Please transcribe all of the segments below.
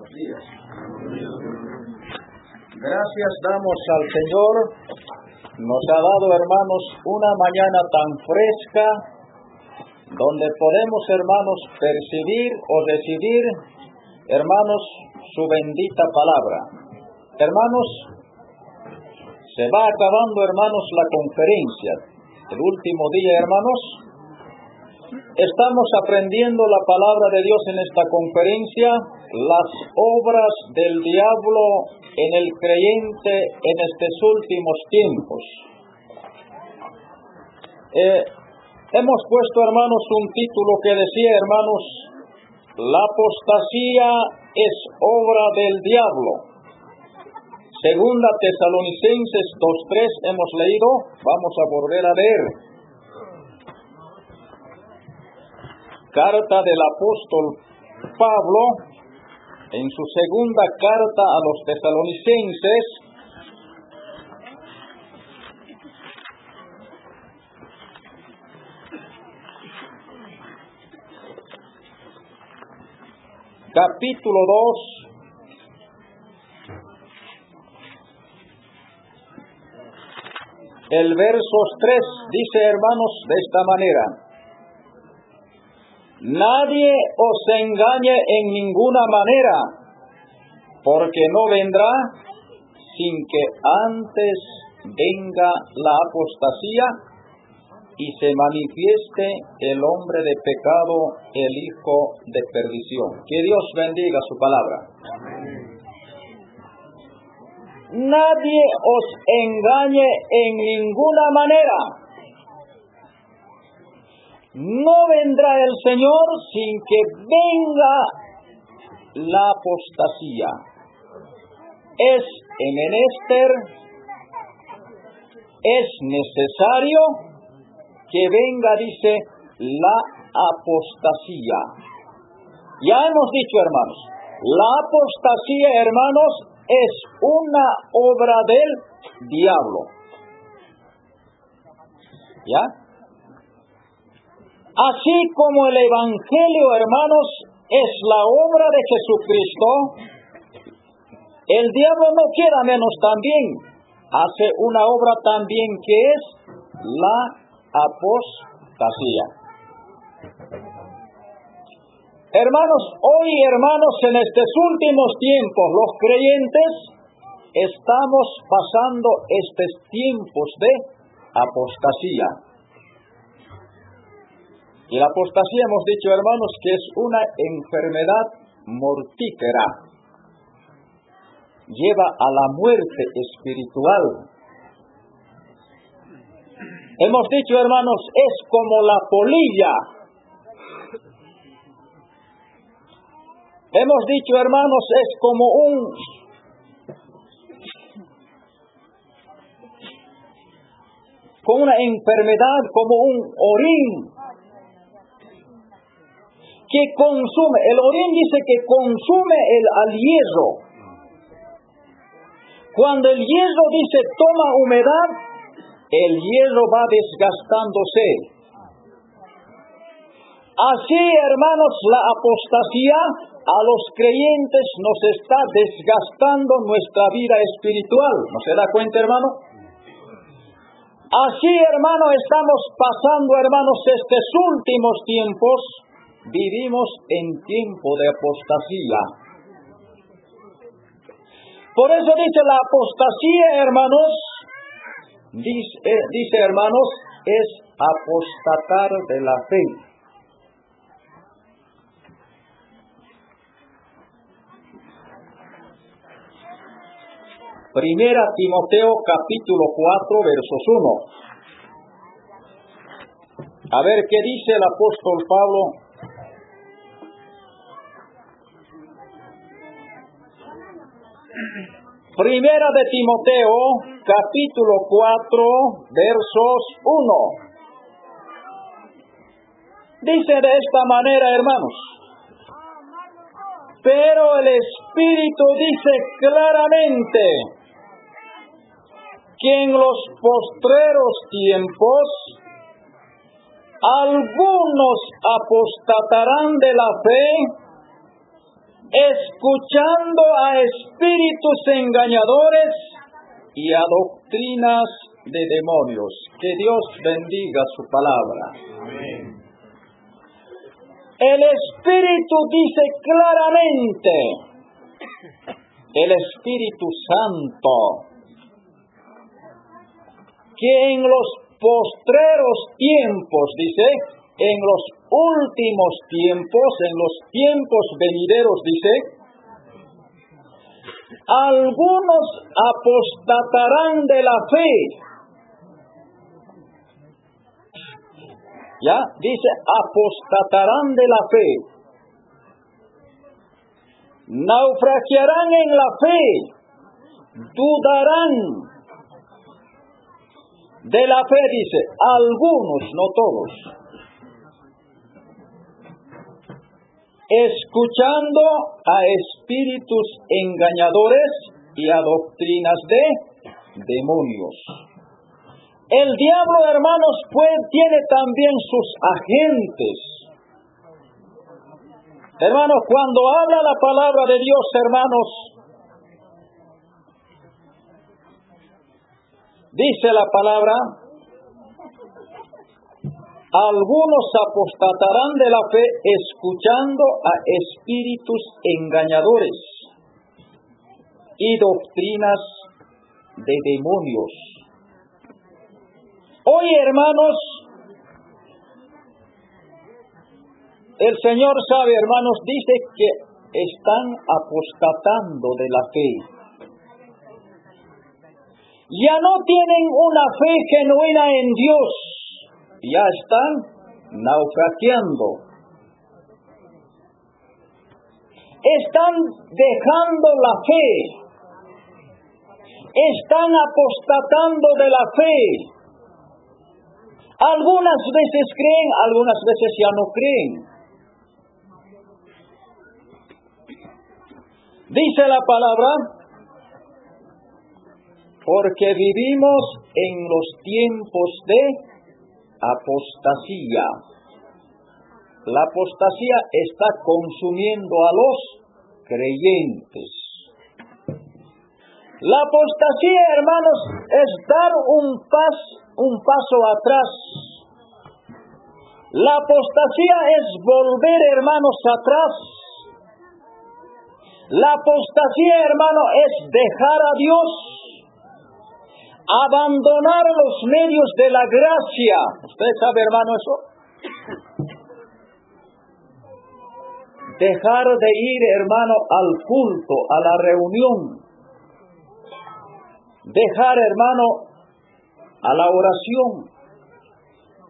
buenos días. Gracias damos al Señor. Nos ha dado, hermanos, una mañana tan fresca, donde podemos, hermanos, percibir o recibir, hermanos, su bendita palabra. Hermanos, se va acabando, hermanos, la conferencia. El último día, hermanos, estamos aprendiendo la palabra de Dios en esta conferencia, las obras del diablo en el creyente en estos últimos tiempos. Hemos puesto, hermanos, un título que decía, hermanos, la apostasía es obra del diablo. Segunda Tesalonicenses 2:3 hemos leído, vamos a volver a leer. Carta del apóstol Pablo, en su segunda carta a los tesalonicenses, capítulo 2, el versos 3, dice, hermanos, de esta manera: nadie os engañe en ninguna manera, porque no vendrá sin que antes venga la apostasía y se manifieste el hombre de pecado, el hijo de perdición. Que Dios bendiga su palabra. Nadie os engañe en ninguna manera. No vendrá el Señor sin que venga la apostasía. Es menester, es necesario que venga, dice, la apostasía. Ya hemos dicho, hermanos, la apostasía, hermanos, es una obra del diablo. ¿Ya? Así como el Evangelio, hermanos, es la obra de Jesucristo, el diablo no queda menos también. Hace una obra también que es la apostasía. Hermanos, hoy, hermanos, en estos últimos tiempos, los creyentes estamos pasando estos tiempos de apostasía. Y la apostasía, hemos dicho, hermanos, que es una enfermedad mortífera. Lleva a la muerte espiritual. Hemos dicho, hermanos, es como la polilla. Hemos dicho, hermanos, es como una enfermedad, como un orín que consume. El orín dice que consume al hierro. Cuando el hierro, dice, toma humedad, el hierro va desgastándose. Así, hermanos, la apostasía a los creyentes nos está desgastando nuestra vida espiritual. ¿No se da cuenta, hermano? Así, hermano, estamos pasando, hermanos, estos últimos tiempos. Vivimos en tiempo de apostasía. Por eso dice la apostasía, hermanos, dice, hermanos, es apostatar de la fe. Primera Timoteo capítulo 4 versos 1. A ver qué dice el apóstol Pablo. Primera de Timoteo capítulo 4 versos 1. Dice de esta manera, hermanos: pero el Espíritu dice claramente que en los postreros tiempos algunos apostatarán de la fe, escuchando a espíritus engañadores y a doctrinas de demonios. Que Dios bendiga su palabra. Amén. El Espíritu dice claramente, el Espíritu Santo, que en los postreros tiempos, dice, en los últimos tiempos, en los tiempos venideros, dice, algunos apostatarán de la fe. Ya, dice, apostatarán de la fe. Naufragiarán en la fe. Dudarán de la fe, dice, algunos, no todos. Escuchando a espíritus engañadores y a doctrinas de demonios. El diablo, hermanos, tiene también sus agentes. Hermanos, cuando habla la palabra de Dios, hermanos, dice la palabra, algunos apostatarán de la fe escuchando a espíritus engañadores y doctrinas de demonios. Hoy, hermanos, el Señor sabe, hermanos, dice que están apostatando de la fe. Ya no tienen una fe genuina en Dios. Ya están naufragiando. Están dejando la fe. Están apostatando de la fe. Algunas veces creen, algunas veces ya no creen. Dice la palabra, porque vivimos en los tiempos de apostasía. La apostasía está consumiendo a los creyentes. La apostasía, hermanos, es dar un paso atrás. La apostasía es volver, hermanos, atrás. La apostasía, hermano, es dejar a Dios, abandonar los medios de la gracia. ¿Usted sabe, hermano, eso? Dejar de ir, hermano, al culto, a la reunión. Dejar, hermano, a la oración.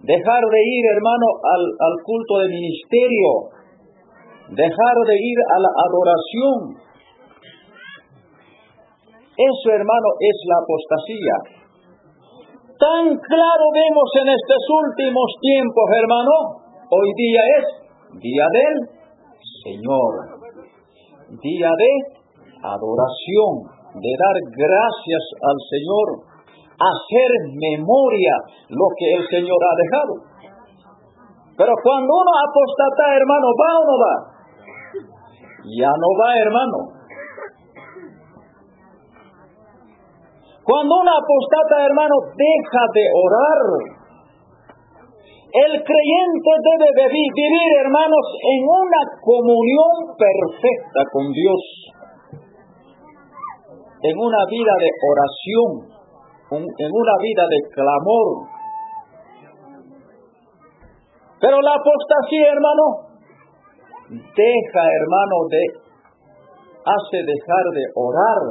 Dejar de ir, hermano, al culto de ministerio. Dejar de ir a la adoración. Eso, hermano, es la apostasía. Tan claro vemos en estos últimos tiempos, hermano. Hoy día es día del Señor. Día de adoración, de dar gracias al Señor, hacer memoria lo que el Señor ha dejado. Pero cuando uno apostata, hermano, ¿va o no va? Ya no va, hermano. Cuando una apostata, hermano, deja de orar. El creyente debe vivir, hermanos, en una comunión perfecta con Dios. En una vida de oración, en una vida de clamor. Pero la apostasía, hermano, hace dejar de orar.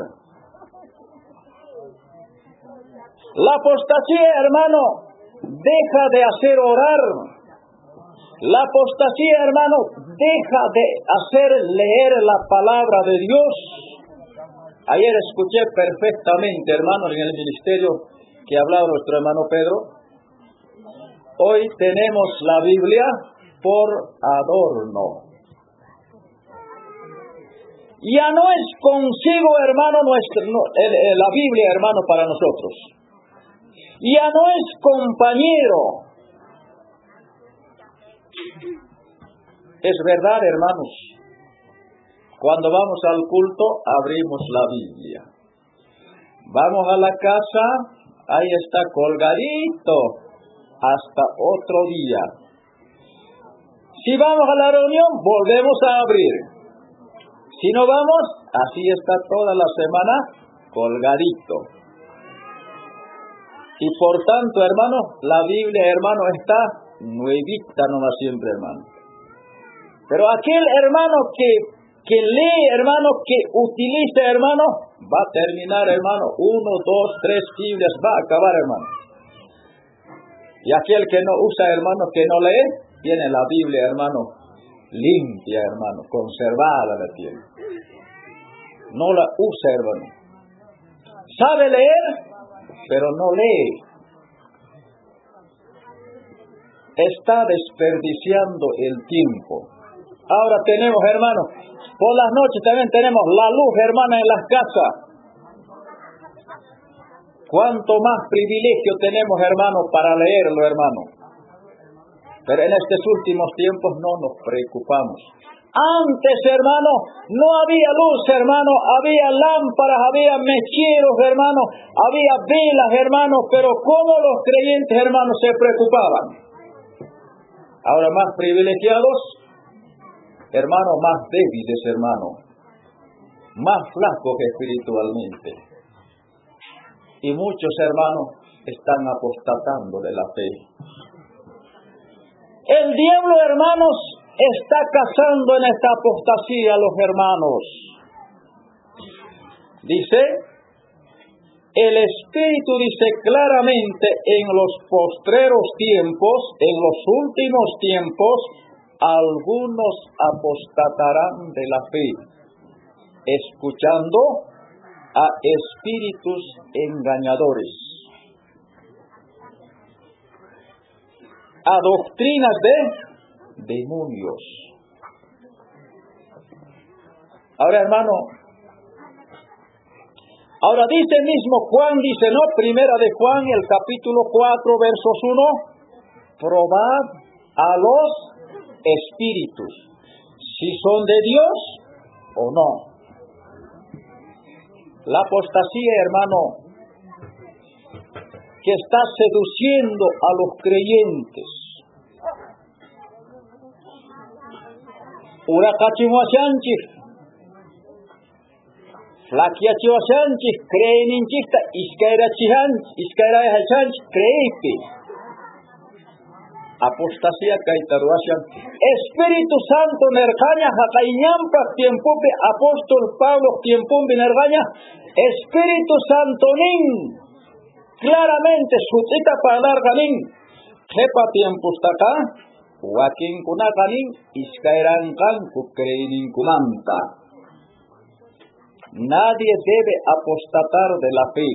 La apostasía, hermano, deja de hacer orar. La apostasía, hermano, deja de hacer leer la palabra de Dios. Ayer escuché perfectamente, hermano, en el ministerio que hablaba nuestro hermano Pedro. Hoy tenemos la Biblia por adorno. Ya no es consigo, hermano, la Biblia, hermano, para nosotros. Ya no es compañero. Es verdad, hermanos. Cuando vamos al culto, abrimos la Biblia. Vamos a la casa, ahí está colgadito, hasta otro día. Si vamos a la reunión, volvemos a abrir. Si no vamos, así está toda la semana colgadito. Y por tanto, hermano, la Biblia, hermano, está nuevita nomás siempre, hermano. Pero aquel hermano que lee, hermano, que utiliza, hermano, va a terminar, hermano, 1, 2, 3 Biblias, va a acabar, hermano. Y aquel que no usa, hermano, que no lee, tiene la Biblia, hermano, limpia, hermano, conservada la tiene. No la usa, hermano. Sabe leer, pero no lee. Está desperdiciando el tiempo. Ahora tenemos, hermano, por las noches también tenemos la luz, hermana, en las casas. Cuánto más privilegio tenemos, hermano, para leerlo, hermano. Pero en estos últimos tiempos no nos preocupamos. Antes, hermano, no había luz, hermano, había lámparas, había mecheros, hermano, había velas, hermano, pero ¿cómo los creyentes, hermanos, se preocupaban? Ahora más privilegiados, hermano, más débiles, hermano, más flacos espiritualmente. Y muchos, hermanos, están apostatando de la fe. El diablo, hermanos, está cazando en esta apostasía a los hermanos. Dice, el Espíritu dice claramente, en los postreros tiempos, en los últimos tiempos, algunos apostatarán de la fe, escuchando a espíritus engañadores, a doctrinas de demonios. Ahora, hermano, ahora dice mismo Juan, dice, ¿no? Primera de Juan, el capítulo 4, versos 1, probad a los espíritus, si son de Dios o no. La apostasía, hermano, que está seduciendo a los creyentes. Urakachimuashanchik, flaquiachimuashanchik, creeninchikta, iskairachanchik, creíste. Apostasía kaitaruashan. Espíritu Santo nergaña, jacaiñampa tiempupe, apóstol Pablo tiempumbi nergaña, Espíritu Santo nin, claramente sutita para larganin, jepa tiempustaca, Joaquín Kunakanin, Iskairankan, Kukreinin Kumanta. Nadie debe apostatar de la fe.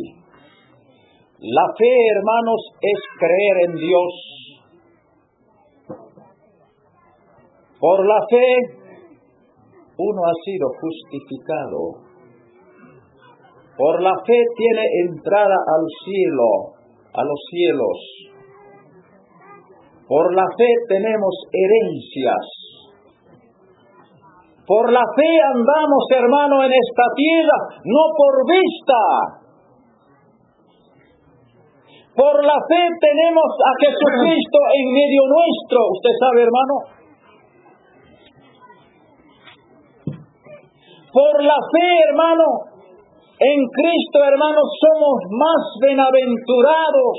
La fe, hermanos, es creer en Dios. Por la fe, uno ha sido justificado. Por la fe tiene entrada al cielo, a los cielos. Por la fe tenemos herencias. Por la fe andamos, hermano, en esta tierra, no por vista. Por la fe tenemos a Jesucristo en medio nuestro. ¿Usted sabe, hermano? Por la fe, hermano, en Cristo, hermano, somos más bienaventurados.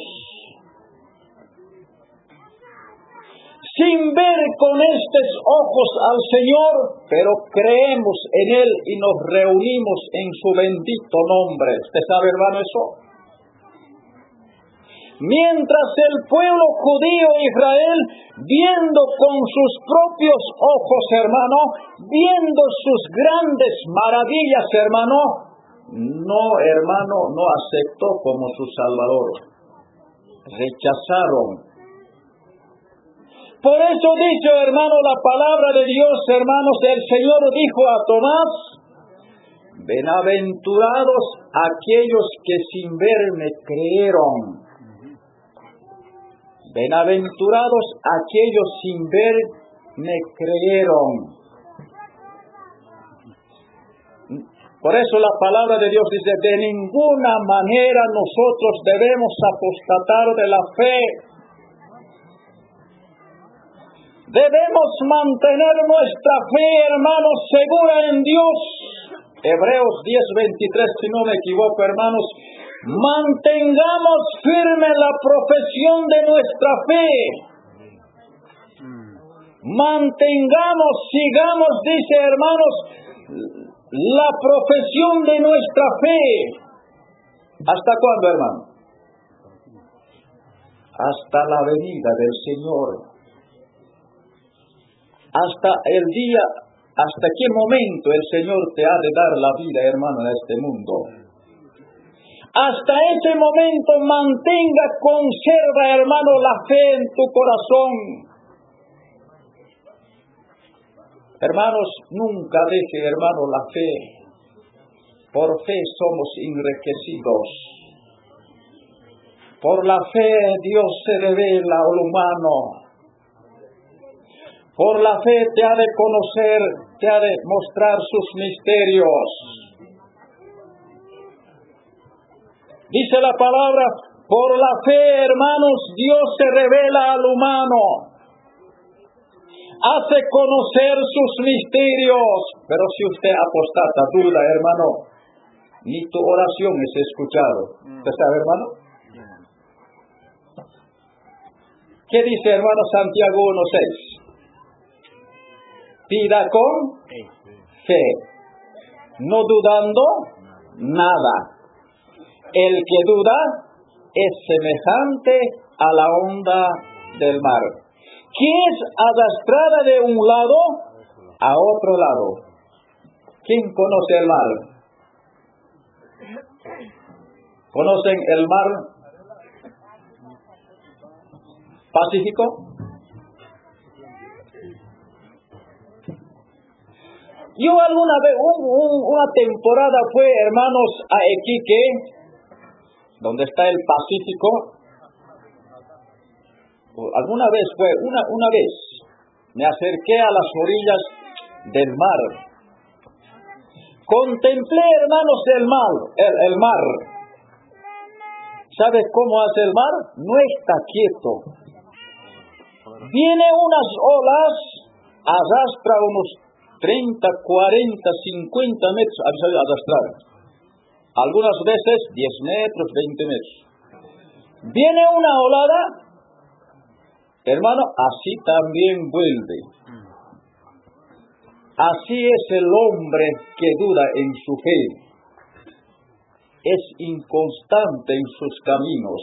Sin ver con estos ojos al Señor, pero creemos en Él y nos reunimos en su bendito nombre. ¿Usted sabe, hermano, eso? Mientras el pueblo judío Israel, viendo con sus propios ojos, hermano, viendo sus grandes maravillas, hermano, no aceptó como su Salvador. Rechazaron. Por eso dice, hermano, la palabra de Dios, hermanos, el Señor dijo a Tomás, bienaventurados aquellos que sin ver me creyeron. Bienaventurados aquellos sin ver me creyeron. Por eso la palabra de Dios dice, de ninguna manera nosotros debemos apostatar de la fe. Debemos mantener nuestra fe, hermanos, segura en Dios. Hebreos 10:23, si no me equivoco, hermanos. Mantengamos firme la profesión de nuestra fe. Mantengamos, sigamos, dice, hermanos, la profesión de nuestra fe. ¿Hasta cuándo, hermano? Hasta la venida del Señor. Hasta el día, hasta qué momento el Señor te ha de dar la vida, hermano, en este mundo. Hasta ese momento mantenga, conserva, hermano, la fe en tu corazón. Hermanos, nunca deje, hermano, la fe. Por fe somos enriquecidos. Por la fe Dios se revela al humano. Por la fe te ha de conocer, te ha de mostrar sus misterios. Dice la palabra, por la fe, hermanos, Dios se revela al humano. Hace conocer sus misterios. Pero si usted apostata, duda, hermano, ni tu oración es escuchado. ¿Usted sabe, hermano? ¿Qué dice, hermano, Santiago 1:6? Pida con fe, no dudando nada. El que duda es semejante a la onda del mar, que es arrastrada de un lado a otro lado. ¿Quién conoce el mar? ¿Conocen el mar Pacífico? Yo alguna vez, una temporada fue, hermanos, a Iquique, donde está el Pacífico. Alguna vez fue, una vez, me acerqué a las orillas del mar. Contemplé, hermanos, el mar. ¿Sabes cómo hace el mar? No está quieto. Viene unas olas, arrastra unos 30, 40, 50 metros, a arrastrar. Algunas veces 10 metros, 20 metros. Viene una olada, hermano, así también vuelve. Así es el hombre que duda en su fe. Es inconstante en sus caminos.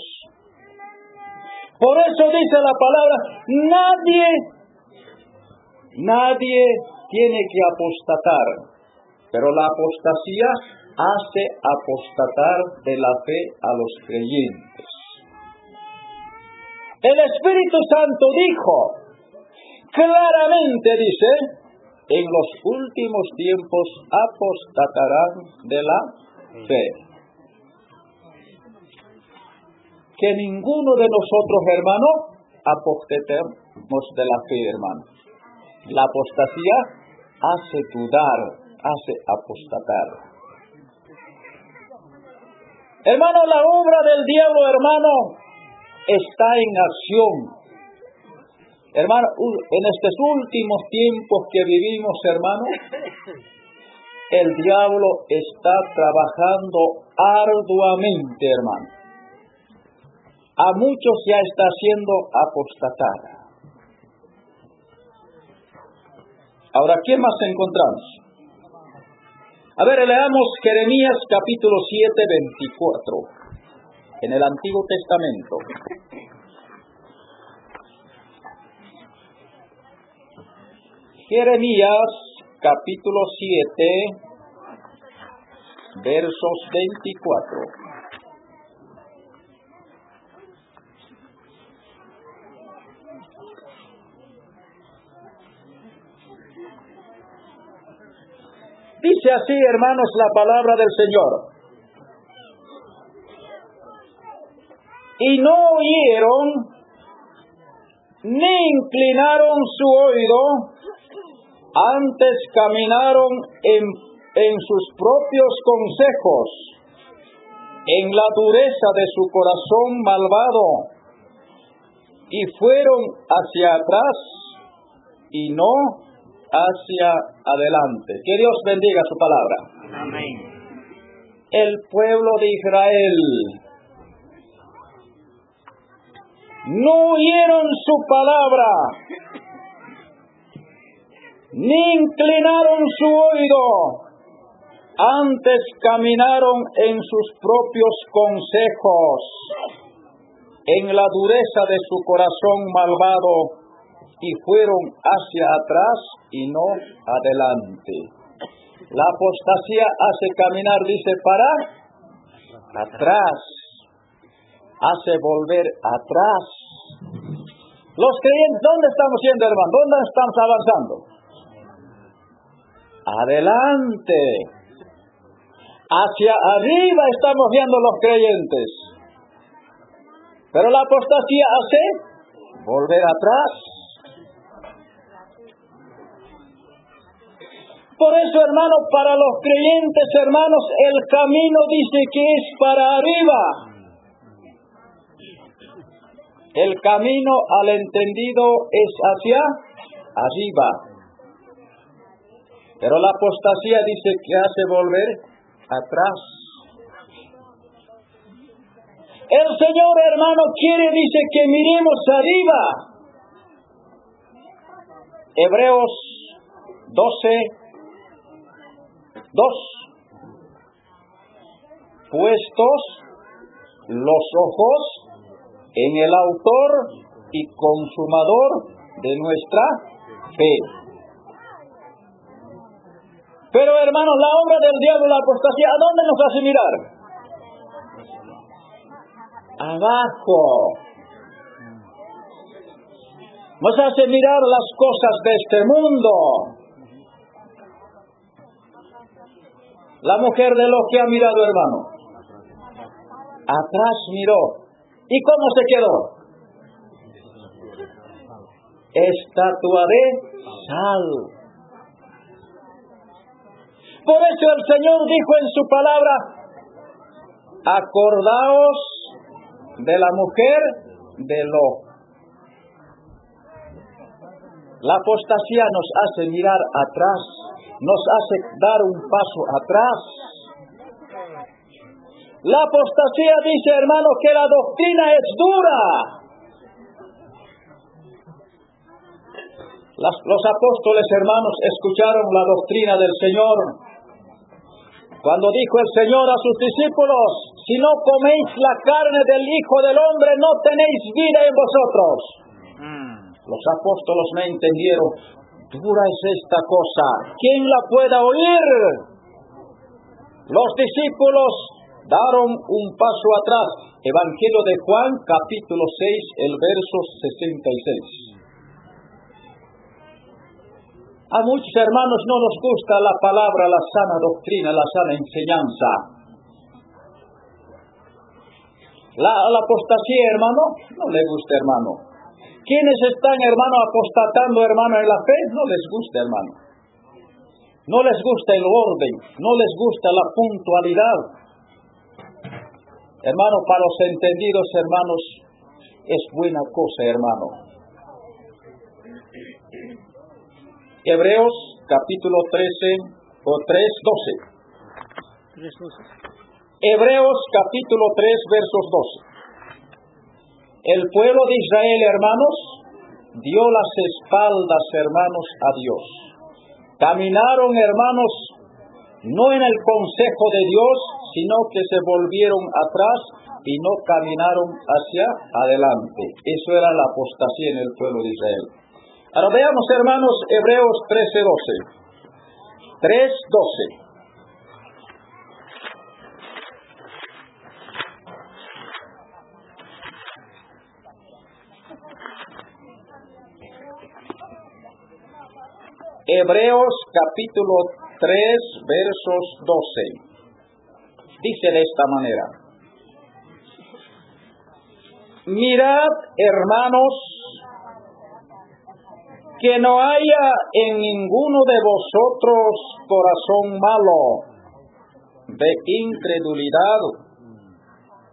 Por eso dice la palabra, nadie tiene que apostatar, pero la apostasía hace apostatar de la fe a los creyentes. El Espíritu Santo dijo, claramente dice, en los últimos tiempos apostatarán de la fe. Que ninguno de nosotros, hermanos, apostatemos de la fe, hermano. La apostasía hace dudar, hace apostatar. Hermano, la obra del diablo, hermano, está en acción. Hermano, en estos últimos tiempos que vivimos, hermano, el diablo está trabajando arduamente, hermano. A muchos ya está haciendo apostatar. Ahora, ¿qué más encontramos? A ver, leamos Jeremías capítulo 7, 24, en el Antiguo Testamento. Jeremías capítulo 7, versos 24. Dice así, hermanos, la palabra del Señor. Y no oyeron, ni inclinaron su oído, antes caminaron en sus propios consejos, en la dureza de su corazón malvado, y fueron hacia atrás y no hacia adelante. Que Dios bendiga su palabra. Amén. El pueblo de Israel no oyeron su palabra, ni inclinaron su oído, antes caminaron en sus propios consejos, en la dureza de su corazón malvado, y fueron hacia atrás y no adelante. La apostasía hace caminar, dice, para atrás, hace volver atrás. Los creyentes, ¿dónde estamos yendo, hermano? ¿Dónde estamos avanzando? Adelante. Hacia arriba estamos viendo los creyentes. Pero la apostasía hace volver atrás. Por eso, hermano, para los creyentes, hermanos, el camino dice que es para arriba. El camino al entendido es hacia arriba. Pero la apostasía dice que hace volver atrás. El Señor, hermano, dice que miremos arriba. Hebreos 12:2. Puestos los ojos en el autor y consumador de nuestra fe. Pero, hermanos, la obra del diablo, la apostasía, ¿a dónde nos hace mirar? Abajo. Nos hace mirar las cosas de este mundo. La mujer de lo que ha mirado, hermano, atrás miró. ¿Y cómo se quedó? Estatua de sal. Por eso el Señor dijo en su palabra: acordaos de la mujer de Lot. La apostasía nos hace mirar atrás, nos hace dar un paso atrás. La apostasía dice, hermano, que la doctrina es dura. Los apóstoles, hermanos, escucharon la doctrina del Señor. Cuando dijo el Señor a sus discípulos: si no coméis la carne del Hijo del Hombre, no tenéis vida en vosotros. Los apóstoles no entendieron. Dura es esta cosa, ¿quién la pueda oír? Los discípulos daron un paso atrás. Evangelio de Juan, capítulo 6, el verso 66. A muchos hermanos no nos gusta la palabra, la sana doctrina, la sana enseñanza. La apostasía, hermano, no le gusta, hermano. ¿Quiénes están, hermano, apostatando, hermano, en la fe? No les gusta, hermano. No les gusta el orden, no les gusta la puntualidad. Hermano, para los entendidos, hermanos, es buena cosa, hermano. Hebreos, capítulo 13, o 3:12. Hebreos, capítulo 3, versos 12. El pueblo de Israel, hermanos, dio las espaldas, hermanos, a Dios. Caminaron, hermanos, no en el consejo de Dios, sino que se volvieron atrás y no caminaron hacia adelante. Eso era la apostasía en el pueblo de Israel. Ahora veamos, hermanos, Hebreos 13:12. 3:12. Hebreos capítulo 3, versos 12. Dice de esta manera: mirad, hermanos, que no haya en ninguno de vosotros corazón malo de incredulidad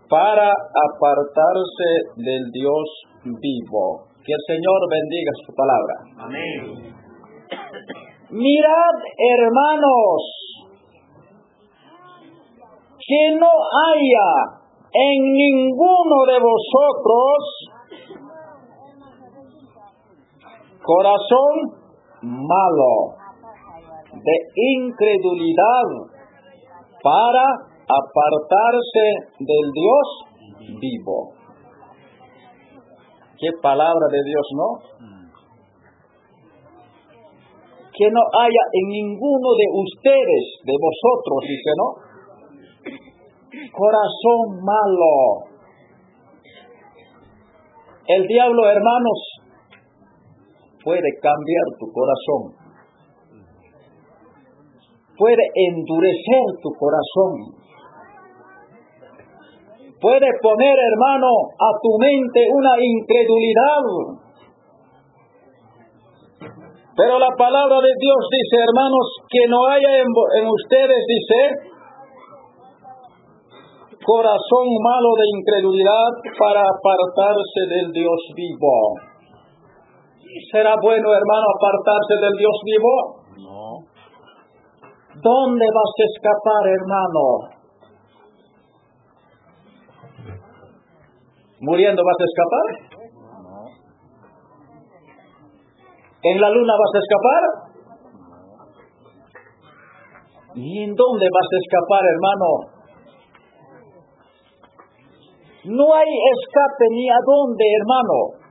para apartarse del Dios vivo. Que el Señor bendiga su palabra. Amén. Mirad, hermanos, que no haya en ninguno de vosotros corazón malo de incredulidad para apartarse del Dios vivo. Qué palabra de Dios, ¿no? Que no haya en ninguno de ustedes, de vosotros, dice, ¿no? Corazón malo. El diablo, hermanos, puede cambiar tu corazón. Puede endurecer tu corazón. Puede poner, hermano, a tu mente una incredulidad. Pero la palabra de Dios dice, hermanos, que no haya en ustedes, dice, corazón malo de incredulidad para apartarse del Dios vivo. ¿Será bueno, hermano, apartarse del Dios vivo? No. ¿Dónde vas a escapar, hermano? ¿Muriendo vas a escapar? No. ¿En la luna vas a escapar? No. ¿Y en dónde vas a escapar, hermano? No hay escape ni a dónde, hermano.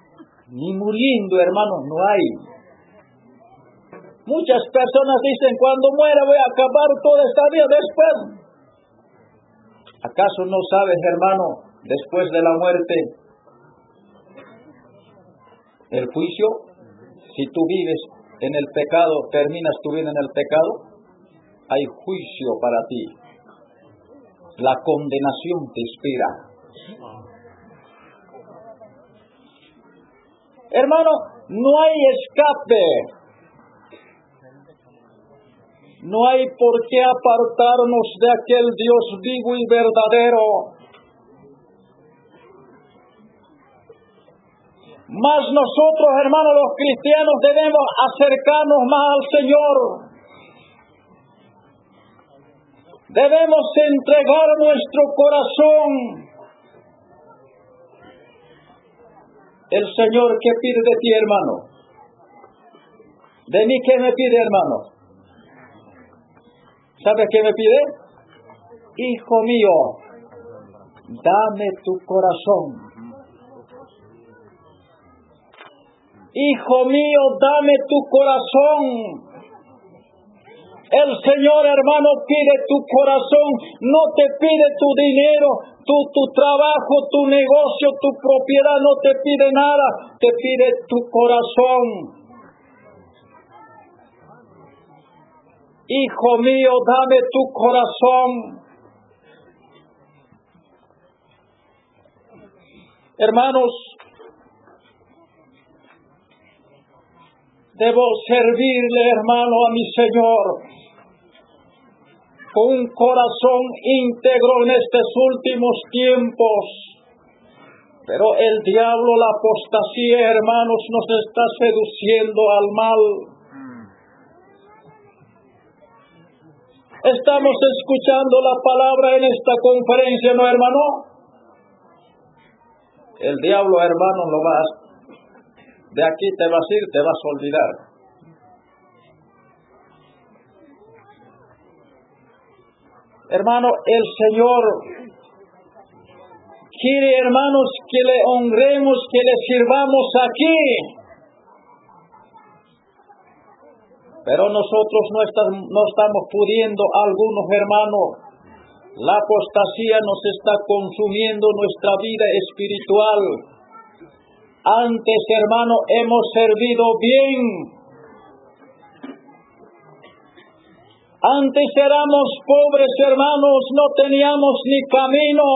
Ni muriendo, hermano, no hay. Muchas personas dicen, cuando muera voy a acabar toda esta vida después. ¿Acaso no sabes, hermano, después de la muerte, el juicio? Si tú vives en el pecado, terminas tu vida en el pecado, hay juicio para ti. La condenación te espera. Hermano, no hay escape. No hay por qué apartarnos de aquel Dios vivo y verdadero. Mas nosotros, hermanos, los cristianos, debemos acercarnos más al Señor. Debemos entregar nuestro corazón. El Señor, ¿qué pide de ti, hermano? ¿De mí qué me pide, hermano? ¿Sabe qué me pide? Hijo mío, dame tu corazón. Hijo mío, dame tu corazón. El Señor, hermano, pide tu corazón. No te pide tu dinero, tu trabajo, tu negocio, tu propiedad. No te pide nada. Te pide tu corazón. Hijo mío, dame tu corazón. Hermanos, debo servirle, hermano, a mi Señor con un corazón íntegro en estos últimos tiempos. Pero el diablo, la apostasía, hermanos, nos está seduciendo al mal. Estamos escuchando la palabra en esta conferencia, ¿no, hermano? El diablo, hermano, de aquí te vas a ir, te vas a olvidar. Hermano, el Señor quiere, hermanos, que le honremos, que le sirvamos aquí. Pero nosotros no estamos pudiendo, algunos hermanos. La apostasía nos está consumiendo nuestra vida espiritual. Antes, hermano, hemos servido bien. Antes éramos pobres, hermanos, no teníamos ni camino.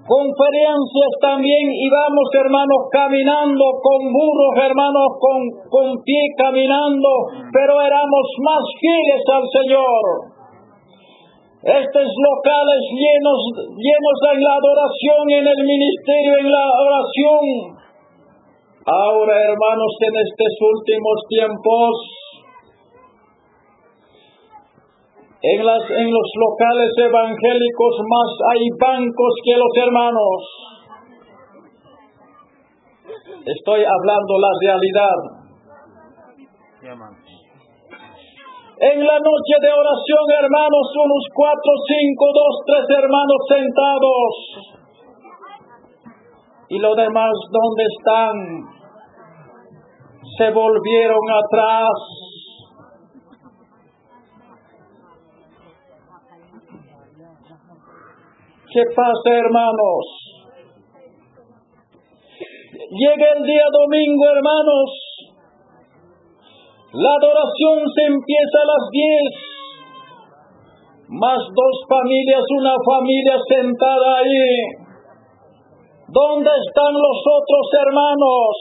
conferencias también íbamos, hermanos, caminando con burros, hermanos, con pie caminando, pero éramos más fieles al Señor. Estos locales llenos en la adoración, en el ministerio, en la oración. Ahora, hermanos, en estos últimos tiempos, en los locales evangélicos más hay bancos que los hermanos. Estoy hablando la realidad. En la noche de oración, hermanos, unos 4, 5, 2, 3 hermanos sentados. Y los demás, ¿dónde están? Se volvieron atrás. ¿Qué pasa, hermanos? Llega el día domingo, hermanos. La adoración se empieza a las 10. Más 2 familias, una familia sentada ahí. ¿Dónde están los otros hermanos?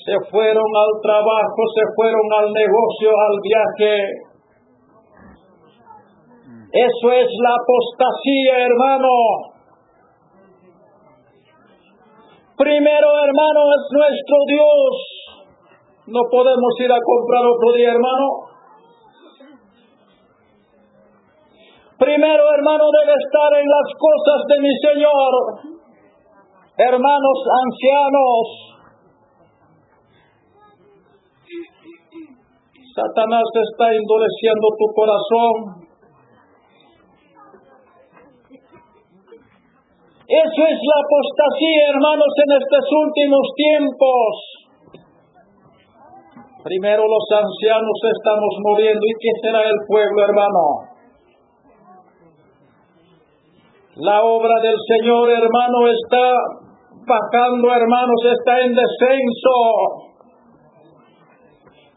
Se fueron al trabajo, se fueron al negocio, al viaje. Eso es la apostasía, hermano. Primero, hermano, es nuestro Dios. No podemos ir a comprar otro día, hermano. Primero, hermano, debe estar en las cosas de mi Señor. Hermanos ancianos, Satanás está endureciendo tu corazón. Eso es la apostasía, hermanos, en estos últimos tiempos. Primero los ancianos estamos muriendo. ¿Y qué será el pueblo, hermano? La obra del Señor, hermano, está bajando, hermanos, está en descenso.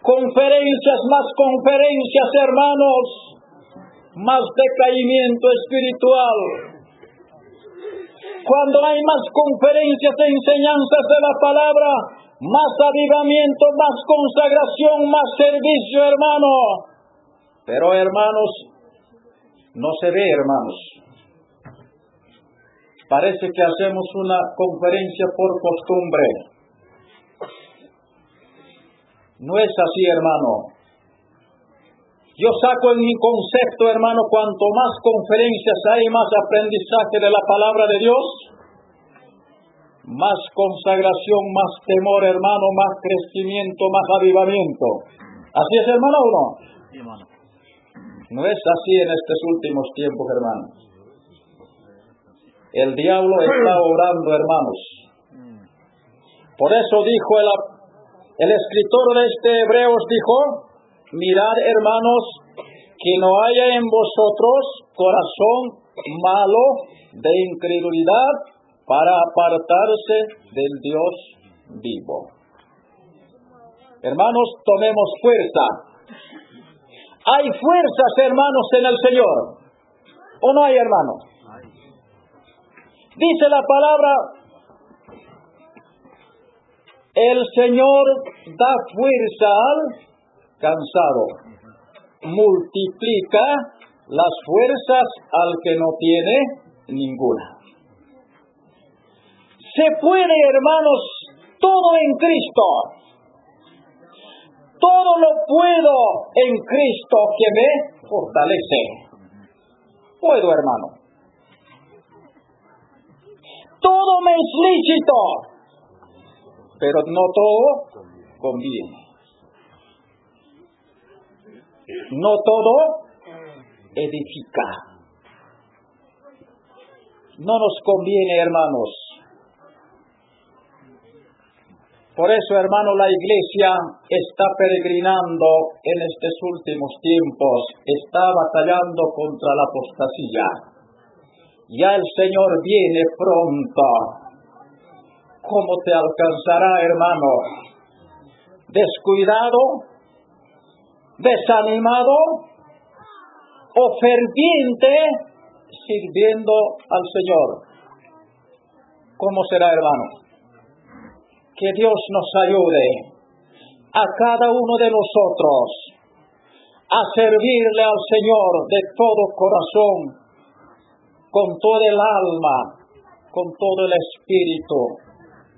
Más conferencias, hermanos, más decaimiento espiritual. Cuando hay más conferencias de enseñanzas de la palabra, más avivamiento, más consagración, más servicio, hermano. Pero, hermanos, no se ve, hermanos. Parece que hacemos una conferencia por costumbre. No es así, hermano. Yo saco en mi concepto, hermano, cuanto más conferencias hay, más aprendizaje de la palabra de Dios, más consagración, más temor, hermano, más crecimiento, más avivamiento. ¿Así es, hermano, o no? Sí, hermano. No es así en estos últimos tiempos, hermanos. El diablo está orando, hermanos. Por eso dijo el escritor de Hebreos, dijo: mirad, hermanos, que no haya en vosotros corazón malo de incredulidad para apartarse del Dios vivo. Hermanos, tomemos fuerza. Hay fuerzas, hermanos, en el Señor. ¿O no hay, hermanos? Dice la palabra: el Señor da fuerza al cansado, multiplica las fuerzas al que no tiene ninguna. Se puede, hermanos, todo en Cristo. Todo lo puedo en Cristo que me fortalece. Puedo, hermano. Todo me es lícito, pero no todo conviene. No todo edifica. No nos conviene, hermanos. Por eso, hermano, la iglesia está peregrinando en estos últimos tiempos, está batallando contra la apostasía. Ya el Señor viene pronto. ¿Cómo te alcanzará, hermano? ¿Descuidado? ¿Desanimado? ¿O ferviente sirviendo al Señor? ¿Cómo será, hermano? Que Dios nos ayude a cada uno de nosotros a servirle al Señor de todo corazón, con todo el alma, con todo el espíritu,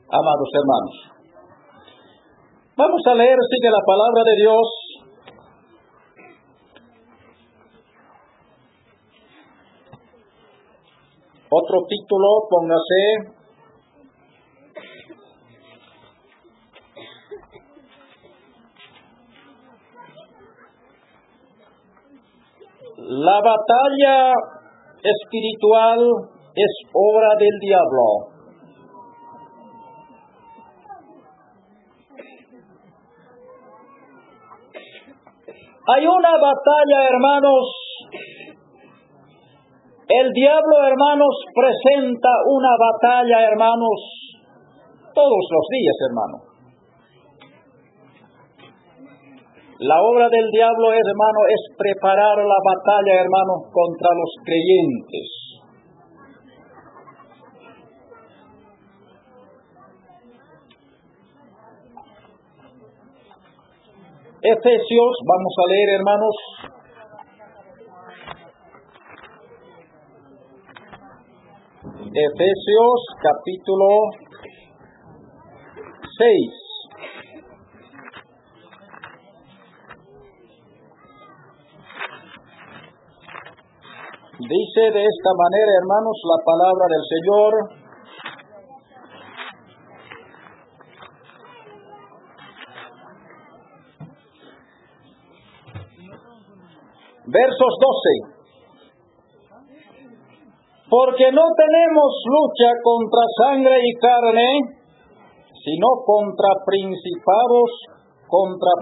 amados hermanos. Vamos a leer, sigue la palabra de Dios. Otro título, póngase. La batalla espiritual es obra del diablo. Hay una batalla, hermanos. El diablo, hermanos, presenta una batalla, hermanos, todos los días, hermano. La obra del diablo, hermano, es preparar la batalla, hermano, contra los creyentes. Efesios, vamos a leer, hermanos. Efesios, capítulo 6. Dice de esta manera, hermanos, la palabra del Señor. Versos 12. Porque no tenemos lucha contra sangre y carne, sino contra principados, contra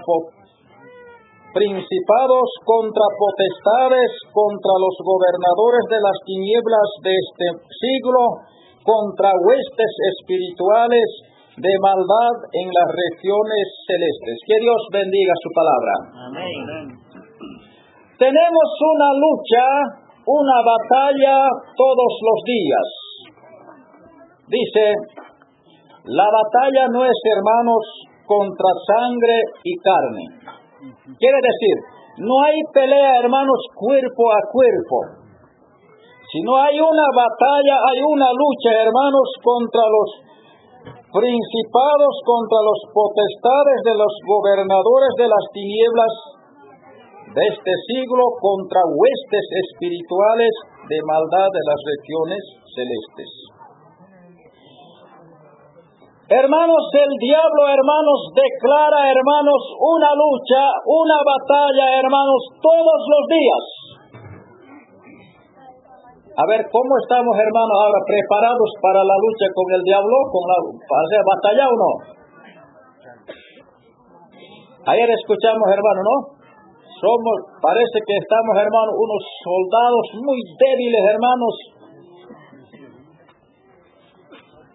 potestades, contra los gobernadores de las tinieblas de este siglo, contra huestes espirituales de maldad en las regiones celestes. Que Dios bendiga su palabra. Amén. Tenemos una lucha, una batalla todos los días. Dice, la batalla no es, hermanos, contra sangre y carne. Quiere decir, no hay pelea, hermanos, cuerpo a cuerpo. Sino hay una batalla, hay una lucha, hermanos, contra los principados, contra los potestades de los gobernadores de las tinieblas de este siglo, contra huestes espirituales de maldad de las regiones celestes. Hermanos, el diablo, hermanos, declara, hermanos, una lucha, una batalla, hermanos, todos los días. A ver, ¿cómo estamos, hermanos, ahora preparados para la lucha con el diablo, para hacer batalla o no? Ayer escuchamos, hermano, ¿no? Parece que estamos, hermanos, unos soldados muy débiles, hermanos.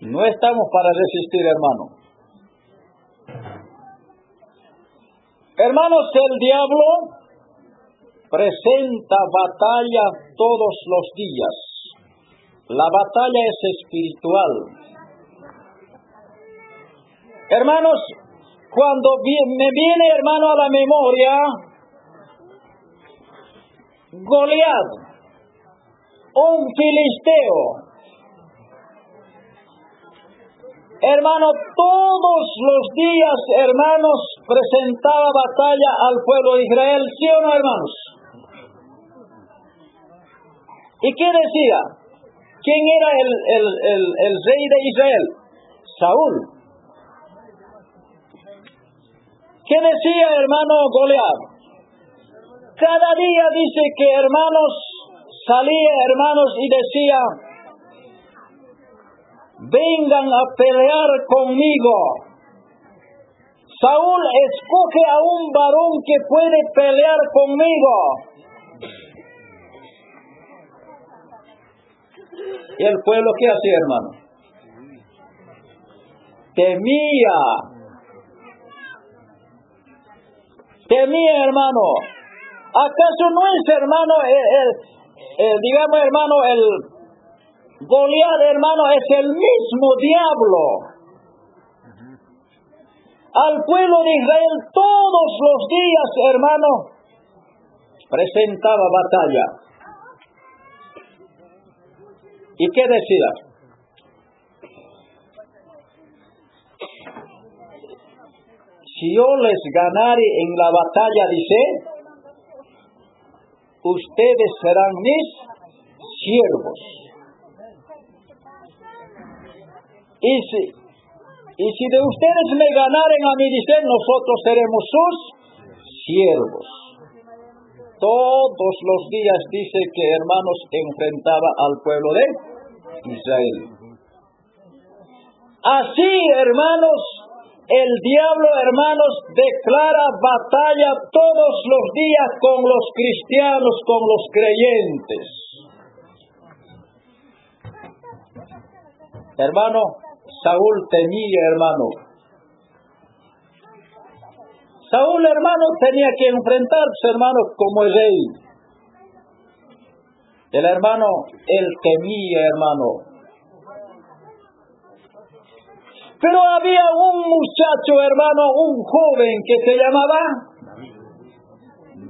No estamos para resistir, hermano. Hermanos, el diablo presenta batalla todos los días. La batalla es espiritual. Hermanos, cuando me viene, hermano, a la memoria Goliat, un filisteo. Hermano, todos los días, hermanos, presentaba batalla al pueblo de Israel, ¿sí o no, hermanos? ¿Y qué decía? ¿Quién era el rey de Israel? Saúl. ¿Qué decía, hermano Goliat? Cada día dice que, hermanos, salía, hermanos, y decía, vengan a pelear conmigo. Saúl, escoge a un varón que puede pelear conmigo. ¿Y el pueblo qué hacía, hermano? Temía, hermano. ¿Acaso no es, hermano, digamos, hermano, Goliat, hermano, es el mismo diablo. Al pueblo de Israel todos los días, hermano, presentaba batalla. ¿Y qué decía? Si yo les ganare en la batalla, dice, ustedes serán mis siervos. Y si de ustedes me ganaren a mí, dice, nosotros seremos sus siervos. Todos los días dice que, hermanos, enfrentaba al pueblo de Israel. Así, hermanos, el diablo, hermanos, declara batalla todos los días con los cristianos, con los creyentes. Hermano, Saúl temía, hermano. Saúl, hermano, tenía que enfrentarse, hermano, como el rey. El hermano, él temía, hermano. Pero había un muchacho, hermano, un joven que se llamaba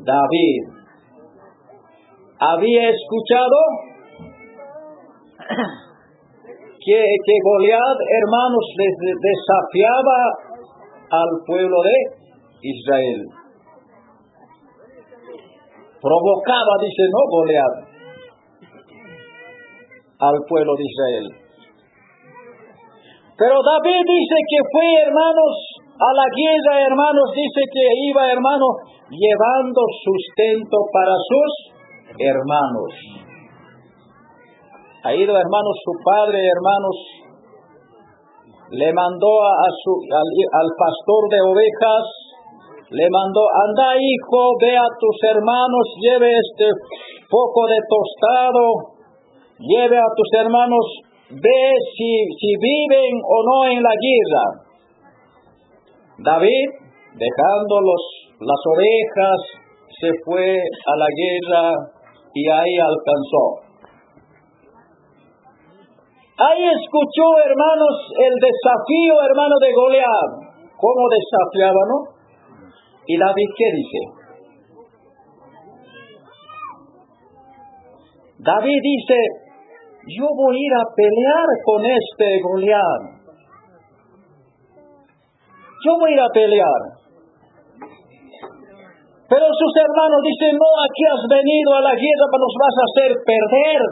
David. Había escuchado que Goliat, hermanos, desafiaba al pueblo de Israel. Provocaba, dice, no, Goliat, al pueblo de Israel. Pero David dice que fue, hermanos, a la guerra, hermanos, dice que iba, hermanos, llevando sustento para sus hermanos. Ha ido, hermanos, su padre, hermanos, le mandó al pastor de ovejas, le mandó, anda hijo, ve a tus hermanos, lleve este poco de tostado, lleve a tus hermanos, ve si viven o no en la guerra. David, dejando las ovejas, se fue a la guerra y ahí alcanzó. Ahí escuchó, hermanos, el desafío, hermano, de Goliat. ¿Cómo desafiaba, no? ¿Y David qué dice? David dice, yo voy a ir a pelear con este Goliat. Yo voy a ir a pelear. Pero sus hermanos dicen, no, aquí has venido a la guerra, pero nos vas a hacer perder.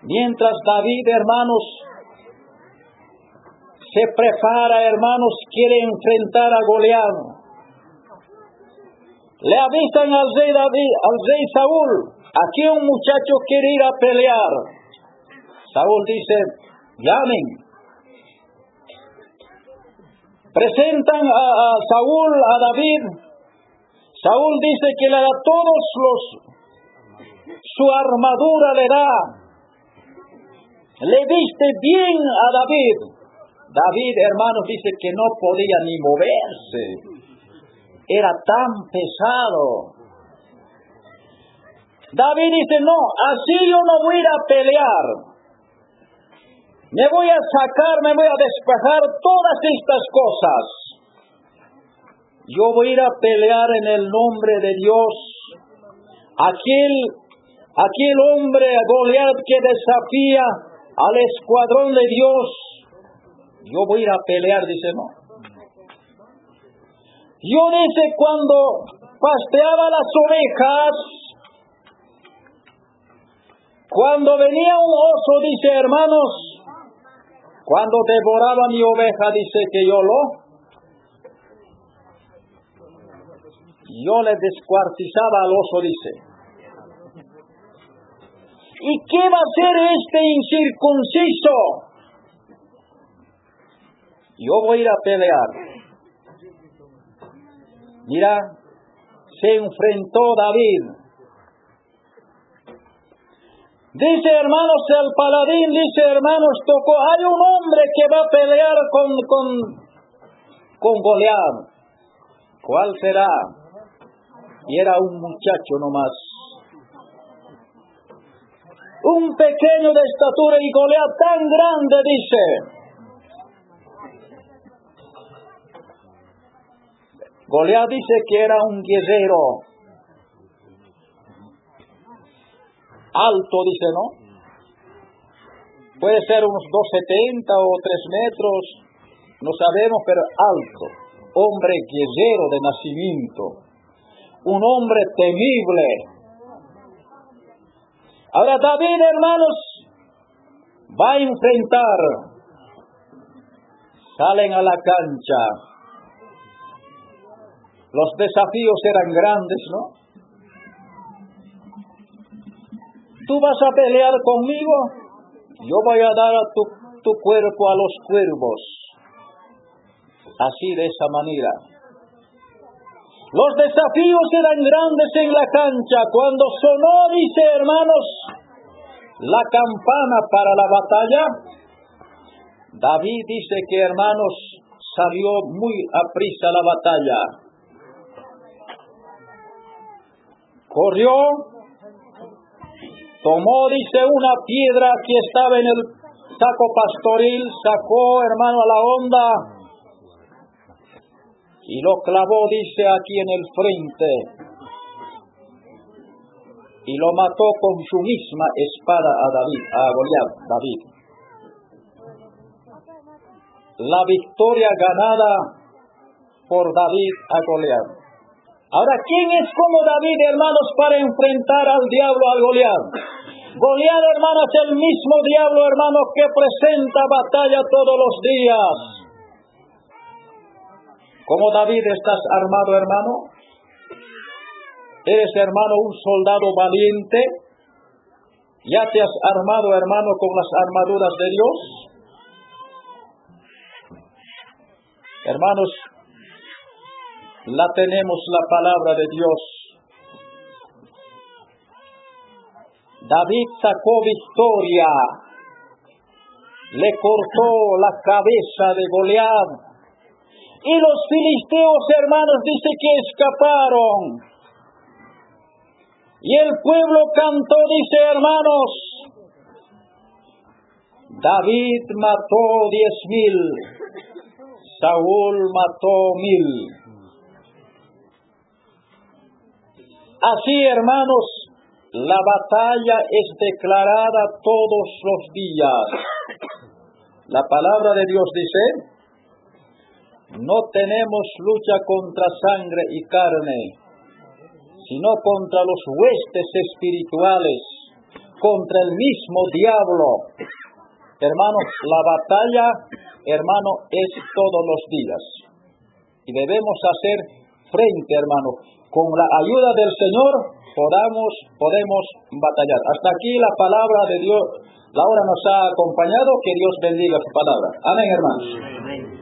Mientras David, hermanos, se prepara, hermanos, quiere enfrentar a Goliat. Le avisan al rey David, al rey Saúl, aquí un muchacho quiere ir a pelear. Saúl dice, llamen. Presentan a Saúl, a David. Saúl dice que le da su armadura le da. Le viste bien a David. David, hermanos, dice que no podía ni moverse. Era tan pesado. David dice, no, así yo no voy a ir a pelear. Me voy a despejar todas estas cosas. Yo voy a ir a pelear en el nombre de Dios. Aquel hombre, Goliat, que desafía al escuadrón de Dios, yo voy a ir a pelear, dice, no. Yo, dice, cuando pasteaba las ovejas, cuando venía un oso, dice, hermanos, cuando devoraba mi oveja, dice que yo le descuartizaba al oso, dice. ¿Y qué va a hacer este incircunciso? Yo voy a ir a pelear. Mira, se enfrentó David. Dice, hermanos, el paladín, dice, hermanos, tocó, hay un hombre que va a pelear con Goliat. ¿Cuál será? Y era un muchacho nomás. un pequeño de estatura, y Goliat tan grande, dice. Goliat dice que era un guerrero alto, dice, ¿no? Puede ser unos 2,70 o 3 metros, no sabemos, pero alto. Hombre guerrero de nacimiento, un hombre temible. Ahora David, hermanos, va a enfrentar. Salen a la cancha. Los desafíos eran grandes, ¿no? Tú vas a pelear conmigo, yo voy a dar a tu cuerpo a los cuervos. Así, de esa manera. Los desafíos eran grandes en la cancha. Cuando sonó, dice, hermanos, la campana para la batalla, David dice que, hermanos, salió muy aprisa a la batalla. Corrió, tomó, dice, una piedra que estaba en el saco pastoril, sacó, hermano, a la honda y lo clavó, dice, aquí en el frente, y lo mató con su misma espada a Goliat, David. La victoria ganada por David a Goliat. Ahora, ¿quién es como David, hermanos, para enfrentar al diablo, al Goliat? Goliat, hermanos, es el mismo diablo, hermanos, que presenta batalla todos los días. Como David, ¿estás armado, hermano? ¿Eres, hermano, un soldado valiente? ¿Ya te has armado, hermano, con las armaduras de Dios? Hermanos, la tenemos, la palabra de Dios. David sacó victoria. Le cortó la cabeza de Goliat. Y los filisteos, hermanos, dice que escaparon. Y el pueblo cantó, dice, hermanos, David mató 10,000, Saúl mató 1,000. Así, hermanos, la batalla es declarada todos los días. La palabra de Dios dice, no tenemos lucha contra sangre y carne, sino contra los huestes espirituales, contra el mismo diablo. Hermanos, la batalla, hermano, es todos los días. Y debemos hacer frente, hermano. Con la ayuda del Señor podemos batallar. Hasta aquí la palabra de Dios. La hora nos ha acompañado. Que Dios bendiga su palabra. Amén, hermanos.